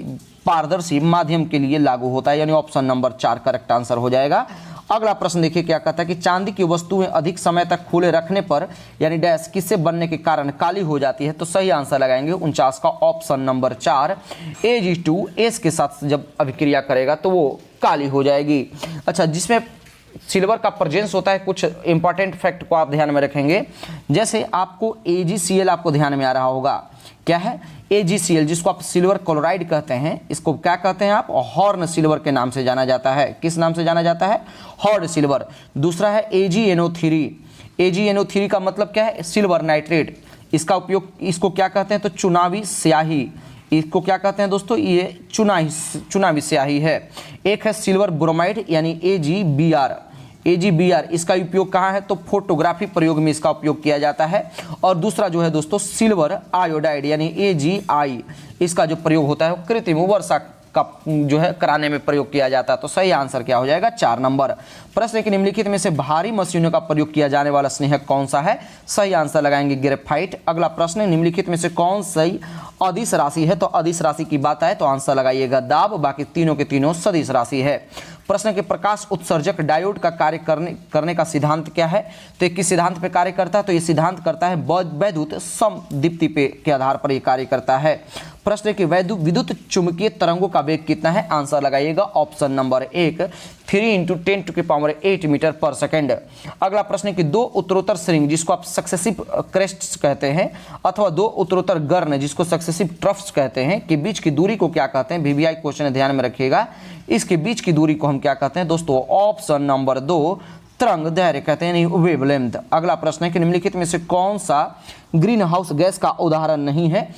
S1: पारदर्शी माध्यम के लिए लागू होता है, यानी ऑप्शन नंबर 4 करेक्ट आंसर हो जाएगा। अगला प्रश्न देखिए क्या कहता है कि चांदी की वस्तुएं अधिक समय तक खुले रखने पर यानी डैश किससे बनने के कारण काली हो जाती है, तो सही आंसर लगाएंगे 49 का, ऑप्शन नंबर 4 Ag2S के साथ जब अभिक्रिया करेगा तो वो काली हो जाएगी। अच्छा, जिसमें सिल्वर का प्रेजेंस होता है, कुछ इंपॉर्टेंट फैक्ट को आप ध्यान में रखेंगे। जैसे आपको AgCl आपको ध्यान में आ रहा होगा, क्या है AgCl, जिसको आप सिल्वर क्लोराइड कहते हैं, इसको क्या कहते हैं आप, हॉर्न सिल्वर के नाम से जाना जाता है। किस नाम से जाना जाता है, हॉर्न सिल्वर। दूसरा है AgNO3। AgNO3 का मतलब क्या है, सिल्वर नाइट्रेट। इसका उपयोग, इसको क्या कहते हैं, तो चुनावी स्याही। इसको क्या कहते हैं दोस्तों, ये चुनावी स्याही है। एक है सिल्वर ब्रोमाइड यानी AgBr। इसका उपयोग कहाँ है, तो फोटोग्राफी प्रयोग में इसका उपयोग किया जाता है। और दूसरा जो है दोस्तों सिल्वर आयोडाइड यानी AgI, इसका जो प्रयोग होता है वो कृत्रिम वर्षा का जो है कराने में प्रयोग किया जाता है। तो सही आंसर क्या हो जाएगा, 4 नंबर। प्रश्न के निम्नलिखित में से भारी मशीनों का प्रयोग किया जाने वाला स्नेहक कौन सा है, सही आंसर लगाएंगे ग्रेफाइट। अगला प्रश्न, निम्नलिखित में से कौन सही अदिश राशि है, तो अदिश राशि की बात आए तो आंसर लगाइएगा दाब, बाकी तीनों के तीनों सदिश राशि है। प्रश्न के प्रकाश उत्सर्जक डायोड का कार्य करने का सिद्धांत क्या है, तो ये किस सिद्धांत पे कार्य करता है, तो ये सिद्धांत करता है वैद्युत समदीप्ति पे के आधार पर ये कार्य करता है। प्रश्न के विद्युत चुंबकीय तरंगों का वेग कितना है, आंसर लगाइएगा ऑप्शन नंबर 1 3 × 10⁸ मीटर पर सेकेंड। अगला प्रश्न की दो उत्तरोत्तर श्रृंग जिसको आप सक्सेसिव क्रेस्ट्स कहते हैं अथवा दो उत्तरोत्तर गर्न जिसको सक्सेसिव ट्रफ्स कहते हैं के बीच की दूरी को क्या कहते हैं, VVI क्वेश्चन है, ध्यान में रखिएगा। इसके बीच की दूरी को हम क्या कहते हैं दोस्तों, ऑप्शन नंबर 2 तरंग दैर्घ्य कहते हैं, नहीं वेवलेंथ। अगला प्रश्न है कि निम्नलिखित में से कौन सा ग्रीन हाउस गैस का उदाहरण नहीं है,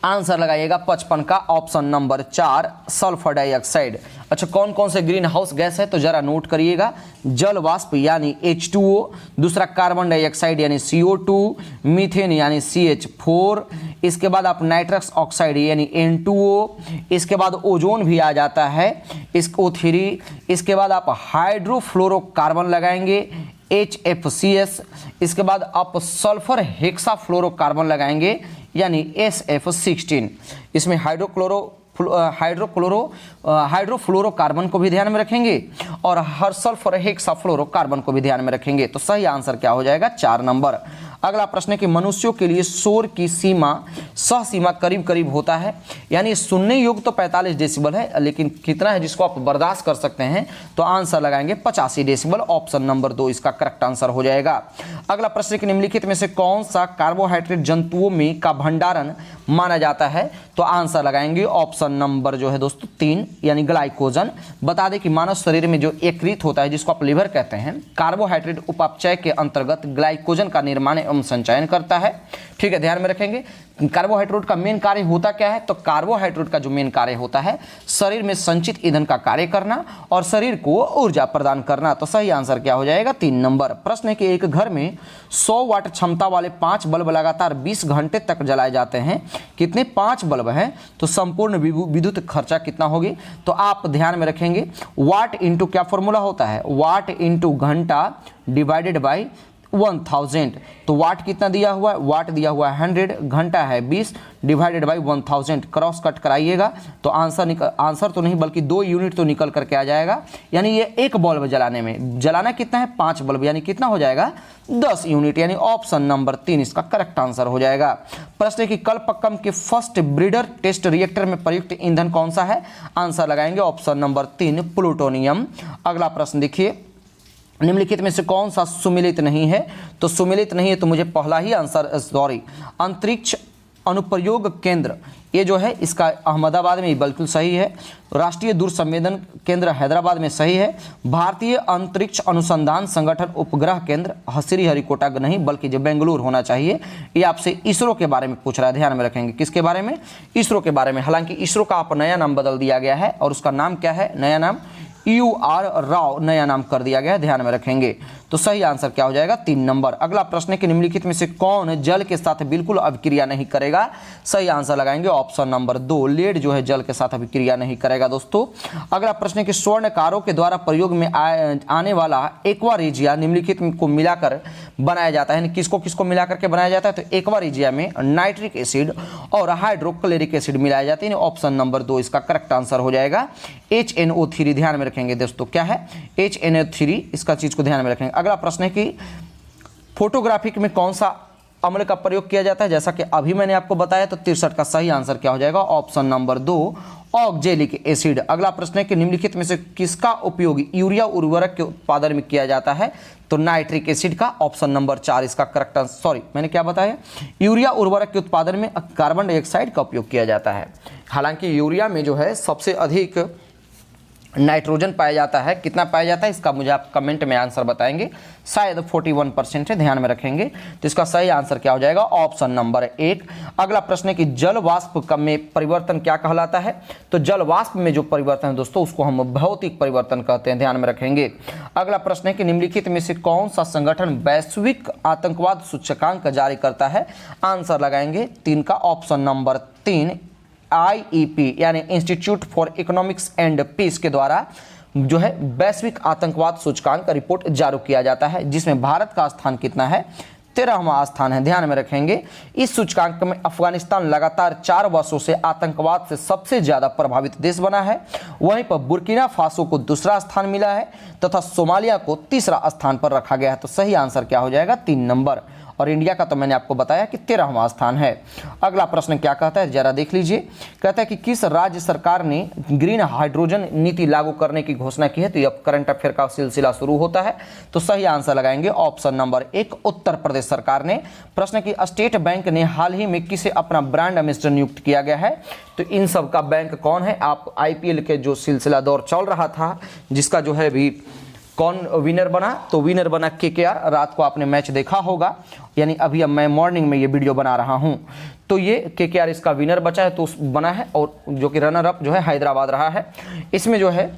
S1: आंसर लगाइएगा 55 का, ऑप्शन नंबर 4 सल्फर डाइऑक्साइड। अच्छा, कौन कौन से ग्रीन हाउस गैस है तो जरा नोट करिएगा, जल वाष्प यानी H2O, दूसरा कार्बन डाइऑक्साइड यानी CO2, मीथेन यानी CH4, इसके बाद आप नाइट्रस ऑक्साइड यानी N2O, इसके बाद ओजोन भी आ जाता है, O3, इसके बाद आप हाइड्रोफ्लोरोकार्बन लगाएंगे HFCS, इसके बाद आप सल्फर हेक्साफ्लोरोकार्बन लगाएंगे यानी SF16। इसमें हाइड्रोफ्लोरोकार्बन को भी ध्यान में रखेंगे और हर सल्फर हेक्साफ्लोरोकार्बन को भी ध्यान में रखेंगे। तो सही आंसर क्या हो जाएगा, 4 नंबर। अगला प्रश्न है कि मनुष्यों के लिए शोर की सीमा सह सीमा करीब करीब होता है, यानी सुनने योग्य तो 45 डेसिबल है, लेकिन कितना है जिसको आप बर्दाश्त कर सकते हैं, तो आंसर लगाएंगे 85 डेसिबल, ऑप्शन नंबर 2 इसका करेक्ट आंसर हो जाएगा। अगला प्रश्न कि निम्नलिखित में से कौन सा कार्बोहाइड्रेट जंतुओं में का भंडारण माना जाता है, तो आंसर लगाएंगे ऑप्शन नंबर जो है दोस्तों 3 यानी ग्लाइकोजन। बता दें कि मानव शरीर में जो यकृत होता है जिसको आप लिवर कहते हैं, कार्बोहाइड्रेट उपापचय के अंतर्गत ग्लाइकोजन का निर्माण एवं संचयन करता है। ठीक है, ध्यान में रखेंगे। कार्बोहाइड्रेट का मेन कार्य होता क्या है? तो कार्बोहाइड्रेट का जो मेन कार्य होता है शरीर में संचित ईंधन का कार्य करना और शरीर को ऊर्जा प्रदान करना। तो सही आंसर क्या हो जाएगा? 3 नंबर। प्रश्न है कि एक घर में 100 वाट क्षमता वाले 5 बल्ब लगातार 20 घंटे तक जलाए जाते हैं। कितने? 5 बल्ब हैं, तो संपूर्ण विद्युत खर्चा कितना होगी? तो आप ध्यान में रखेंगे वाट इंटू क्या फॉर्मूला होता है? वाट इंटू घंटा डिवाइडेड बाई 1000। तो वाट कितना दिया हुआ है? वाट दिया हुआ है 100, घंटा है 20 डिवाइडेड बाई 1000। क्रॉस कट कराइएगा तो आंसर तो नहीं बल्कि 2 यूनिट तो निकल करके आ जाएगा। यानी ये एक बल्ब जलाने में जलाना कितना है? 5 बल्ब, यानी कितना हो जाएगा? 10 यूनिट। यानी ऑप्शन नंबर 3 इसका करेक्ट आंसर हो जाएगा। प्रश्न है कि कल्पक्कम के फर्स्ट ब्रीडर टेस्ट रिएक्टर में प्रयुक्त ईंधन कौन सा है? आंसर लगाएंगे ऑप्शन नंबर 3 प्लूटोनियम। अगला प्रश्न देखिए, निम्नलिखित में से कौन सा सुमिलित नहीं है? तो सुमिलित नहीं है तो मुझे पहला ही आंसर अंतरिक्ष अनुप्रयोग केंद्र, ये जो है इसका अहमदाबाद में बिल्कुल सही है। राष्ट्रीय दूर संवेदन केंद्र हैदराबाद में सही है। भारतीय अंतरिक्ष अनुसंधान संगठन उपग्रह केंद्र श्रीहरिकोटा नहीं बल्कि जो बेंगलुरु होना चाहिए। ये आपसे इसरो के बारे में पूछ रहा है, ध्यान में रखेंगे। किसके बारे में? इसरो के बारे में। हालांकि इसरो का आप नया नाम बदल दिया गया है और उसका नाम क्या है? नया नाम UR राव नया नाम कर दिया गया है, ध्यान में रखेंगे। तो सही आंसर क्या हो जाएगा? 3 नंबर। अगला प्रश्न है कि निम्नलिखित में से कौन जल के साथ बिल्कुल अभिक्रिया नहीं करेगा? सही आंसर लगाएंगे ऑप्शन नंबर 2 लेड जो है जल के साथ अभिक्रिया नहीं करेगा दोस्तों। अगला प्रश्न है कि स्वर्णकारों के द्वारा प्रयोग में आने वाला एक्वा रेजिया निम्नलिखित को मिलाकर बनाया जाता है। किसको किसको मिला करके बनाया जाता है? तो एक्वा रेजिया में नाइट्रिक एसिड और हाइड्रोक्लोरिक एसिड मिलाए जाते हैं। ऑप्शन नंबर 2 इसका करेक्ट आंसर हो जाएगा। HNO3 ध्यान में रखेंगे दोस्तों, क्या है? HNO3, इसका चीज को ध्यान में रखेंगे। अगला प्रश्न है कि फोटोग्राफिक में कौन सा अम्ल का प्रयोग किया जाता है? जैसा कि अभी मैंने आपको बताया, तो 63 का सही आंसर क्या हो जाएगा? Option number 2 oxalic acid. अगला प्रश्न है कि निम्नलिखित में से किसका उपयोग यूरिया उर्वरक के उत्पादन में किया जाता है? तो नाइट्रिक एसिड का। ऑप्शन नंबर 4 इसका करेक्ट आंसर। सॉरी, मैंने क्या बताया? यूरिया उर्वरक के उत्पादन में कार्बन डाइऑक्साइड का उपयोग किया जाता है। हालांकि यूरिया में जो है सबसे अधिक नाइट्रोजन पाया जाता है। कितना पाया जाता है इसका मुझे आप कमेंट में आंसर बताएंगे। शायद 41% है, ध्यान में रखेंगे। तो इसका सही आंसर क्या हो जाएगा? Option number 1। अगला प्रश्न है कि जल वाष्प में परिवर्तन क्या कहलाता है? तो जल वाष्प में जो परिवर्तन है दोस्तों उसको हम भौतिक परिवर्तन कहते हैं, ध्यान में रखेंगे। अगला प्रश्न है कि निम्नलिखित में से कौन सा संगठन वैश्विक आतंकवाद सूचकांक जारी करता है? आंसर लगाएंगे 3 का। ऑप्शन नंबर 3 IEP यानी institute for economics and peace के द्वारा जो है वैश्विक आतंकवाद सूचकांक का रिपोर्ट जारी किया जाता है, जिसमें भारत का स्थान कितना है? 13वां स्थान है, ध्यान में रखेंगे। इस सूचकांक में अफगानिस्तान लगातार 4 वर्षों से आतंकवाद से सबसे ज्यादा प्रभावित देश बना है। वहीं पर बुर्किना फासो को दूसरा स्थान मिला है तथा सोमालिया को तीसरा स्थान पर रखा गया है। तो सही आंसर क्या हो जाएगा? 3 नंबर। और इंडिया का तो मैंने आपको बताया कि 13वां स्थान है। अगला प्रश्न क्या कहता है जरा देख लीजिए। कहता है कि किस राज्य सरकार ने ग्रीन हाइड्रोजन नीति लागू करने की घोषणा की है? तो ये करंट अफेयर का सिलसिला शुरू होता है। तो सही आंसर लगाएंगे ऑप्शन नंबर 1 उत्तर प्रदेश सरकार ने। प्रश्न की स्टेट बैंक ने हाल ही में किसे अपना ब्रांड एम्बेसडर नियुक्त किया गया है? तो इन सब का बैंक कौन है? आप IPL के जो सिलसिला दौर चल रहा था जिसका जो है अभी कौन विनर बना? तो विनर बना KKR। रात को आपने मैच देखा होगा, यानी अभी अब मैं मॉर्निंग में ये वीडियो बना रहा हूं। तो ये KKR इसका विनर बचा है, तो बना है, और जो कि रनर अप जो है हैदराबाद रहा है। इसमें जो है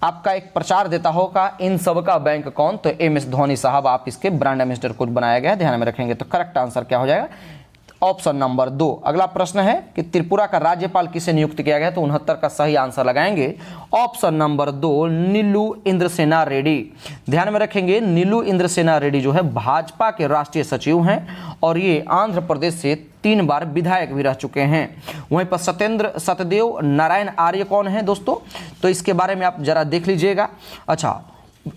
S1: आपका एक प्रचार देता होगा इन सब का बैंक कौन? तो MS धोनी साहब आप इसके ब्रांड एम्बेसडर को बनाया गया है, ध्यान में रखेंगे। तो करेक्ट आंसर क्या हो जाएगा? Option number 2। अगला प्रश्न है कि त्रिपुरा का राज्यपाल किसे नियुक्त किया गया? तो 69 का सही आंसर लगाएंगे ऑप्शन नंबर 2 नीलू इंद्रसेना रेड्डी। ध्यान में रखेंगे नीलू इंद्रसेना रेड्डी जो है भाजपा के राष्ट्रीय सचिव हैं और ये आंध्र प्रदेश से 3 बार विधायक भी रह चुके हैं। वहीं पर सत्यदेव नारायण आर्य कौन है दोस्तों? तो इसके बारे में आप जरा देख लीजिएगा। अच्छा,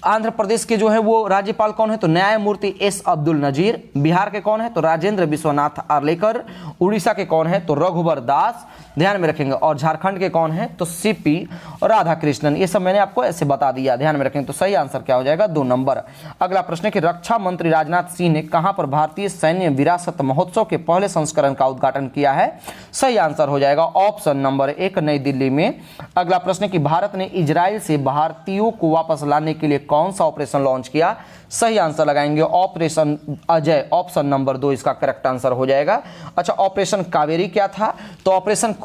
S1: आंध्र प्रदेश के जो है वो राज्यपाल कौन है? तो न्यायमूर्ति S अब्दुल नजीर। बिहार के कौन है? तो राजेंद्र विश्वनाथ आर्लेकर। उड़ीसा के कौन है? तो रघुवर दास। ध्यान में रखेंगे। और झारखंड के कौन है, तो सीपी और राधा कृष्णन, ये सब मैंने आपको ऐसे बता दिया, ध्यान में रखेंगे। तो सही आंसर क्या हो जाएगा, 2 नंबर। अगला प्रश्न है कि रक्षा मंत्री राजनाथ सिंह ने कहां पर भारतीय सैन्य विरासत महोत्सव के पहले संस्करण का उद्घाटन किया है, सही आंसर हो जाएगा ऑप्शन नंबर 1, नई दिल्ली में। अगला प्रश्न है कि भारत ने इजराइल से भारतीयों को वापस लाने के लिए कौन सा ऑपरेशन लॉन्च किया, सही आंसर लगाएंगे ऑपरेशन अजय, ऑप्शन नंबर 2 इसका करेक्ट आंसर हो जाएगा। अच्छा, ऑपरेशन कावेरी क्या था, तो ऑपरेशन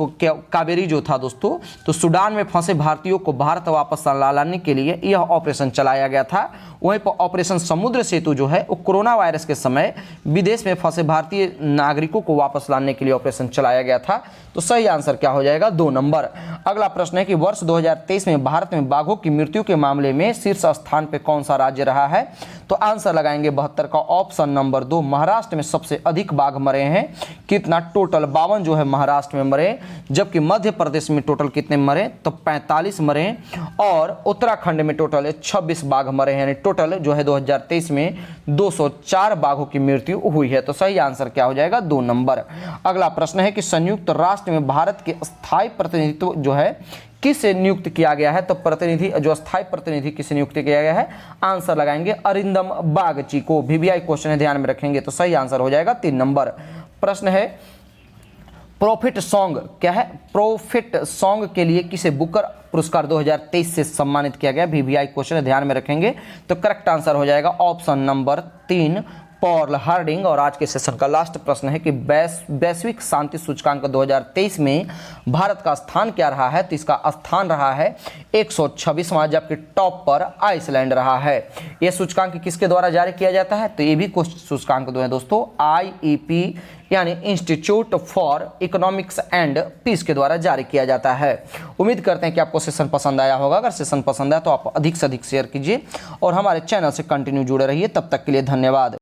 S1: कावेरी जो था दोस्तों, तो सूडान में फंसे भारतीयों को भारत वापस लाने के लिए यह ऑपरेशन चलाया गया था। वहीं पर ऑपरेशन समुद्र सेतु जो है वो कोरोना वायरस के समय विदेश में फंसे भारतीय नागरिकों को वापस लाने के लिए ऑपरेशन चलाया गया था। तो सही आंसर क्या हो जाएगा, 2 नंबर। अगला प्रश्न है कि वर्ष 2023 में भारत में बाघों की मृत्यु के मामले में शीर्ष स्थान पर कौन सा राज्य रहा है, तो आंसर लगाएंगे 72 का ऑप्शन नंबर 2, महाराष्ट्र में सबसे अधिक बाघ मरे हैं। कितना, टोटल 52 जो है महाराष्ट्र में मरे, जबकि मध्य प्रदेश में टोटल कितने मरे, तो 45 मरे, और उत्तराखंड में टोटल 26 बाघ मरे हैं। यानी टोटल जो है 2023 में 204 बाघों की मृत्यु हुई है। तो सही आंसर क्या हो जाएगा, 2 नंबर। अगला प्रश्न है कि संयुक्त राष्ट्र में भारत के स्थायी प्रतिनिधित्व जो है किसे नियुक्त किया गया है, तो प्रतिनिधि जो स्थायी प्रतिनिधि किसे नियुक्त किया गया है, आंसर लगाएंगे अरिंदम बागची को। वीवीआई क्वेश्चन है, ध्यान में रखेंगे। तो सही आंसर हो जाएगा 3 नंबर। प्रश्न है प्रॉफिट सॉन्ग क्या है, प्रॉफिट सॉन्ग के लिए किसे बुकर पुरस्कार 2023 से सम्मानित किया गया, वीवीआई क्वेश्चन है, ध्यान में रखेंगे। तो करेक्ट आंसर हो जाएगा ऑप्शन नंबर 3, पॉल हार्डिंग। और आज के सेशन का लास्ट प्रश्न है कि वैश्विक शांति सूचकांक 2023 में भारत का स्थान क्या रहा है, तो इसका स्थान रहा है 126वां, जबकि टॉप पर आइसलैंड रहा है। यह सूचकांक किसके द्वारा जारी किया जाता है, तो ये भी सूचकांक दो है दोस्तों, IEP यानी institute for economics and peace के द्वारा जारी किया जाता है। उम्मीद करते हैं कि आपको सेशन पसंद आया होगा। अगर सेशन पसंद आया तो आप अधिक से अधिक शेयर कीजिए और हमारे चैनल से कंटिन्यू जुड़े रहिए। तब तक के लिए धन्यवाद।